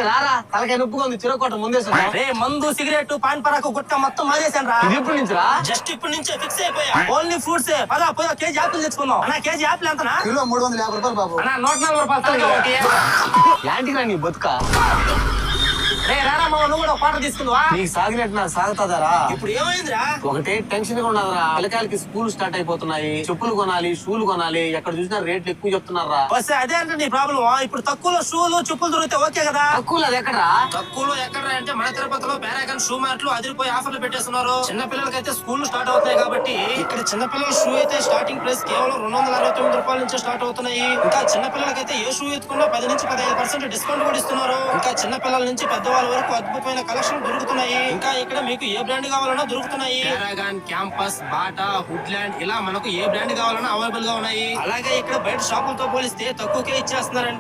రారా తలకాయ నొప్పుగా ఉంది చిరకొట్ట ముందేసా రే మందు సిగరెట్ పాన్ పరాకు గుట్ట మొత్తం మానేశాను రా. ఇది ఎప్పటి నుంచి రా? జస్ట్ ఇప్పటి నుంచే ఫిక్స్ అయిపోయా. ఓన్లీ ఫ్రూట్స్ పదా పోయా కేజీ ఆపిల్ తెచ్చుకుందాం. అన్నా కేజీ ఆపిల్ ఎంతనా? కిలో 350 రూపాయలు బాబు. అన్నా 140 రూపాయలు తలకాయ ఒకటి. యాంటీ రా నీ బతుక. రే రారా మామ నువ్వు కూడా ఒక పాట తీసుకుందావా? నీకు సాగినట్టు నాకు సాగుతాదారా? ఇప్పుడు ఏమైందిరా? ఒకటే టెన్షన్ గా ఉన్నదిరా. పిల్లకాయలకి స్కూల్ స్టార్ట్ అయిపోతున్నాయి, చెప్పులు కొనాలి, షూలు కొనాలి, ఎక్కడ చూసినా రేట్లు ఎక్కువ చెప్తున్నారా? వస్తే అదే అంటే నీ ప్రాబ్లం. ఇప్పుడు తక్కువలో షూలు చెప్పులు దొరికితే ఓకే కదా. తక్కువ అది ఎక్కడరా? తక్కువలో ఎక్కడ అంటే మన తిరుపతిలో పారాగన్ షూ మార్ట్లు అదిరిపోయి ఆఫర్లు పెట్టేస్తున్నారు. చిన్న పిల్లలకైతే స్కూల్ స్టార్ట్ అవుతాయి కాబట్టి ఇక్కడ చిన్న పిల్లల షూ అయితే స్టార్టింగ్ ప్రైస్ కేవలం 269 రూపాయల నుంచి స్టార్ట్ అవుతున్నాయి. ఇంకా చిన్న పిల్లలకైతే ఏ షూ ఎత్తుకున్నా 10 నుంచి 15% డిస్కౌంట్ కూడా ఇస్తున్నారు. ఇంకా చిన్న పిల్లల నుంచి పెద్దవాళ్ళ వరకు అద్భుతమైన కలెక్షన్ దొరుకుతున్నాయి. ఇంకా ఇక్కడ మీకు ఏ బ్రాండ్ కావాలన్నా దొరుకుతున్నాయి. పారాగన్, క్యాంపస్, బాటా, వుడ్లాండ్ ఇలా మనకు ఏ బ్రాండ్ కావాలన్నా అవైలబుల్ గా ఉన్నాయి. అలాగే ఇక్కడ బయట షాపులతో పోలిస్తే తక్కువకే ఇచ్చేస్తున్నారండి.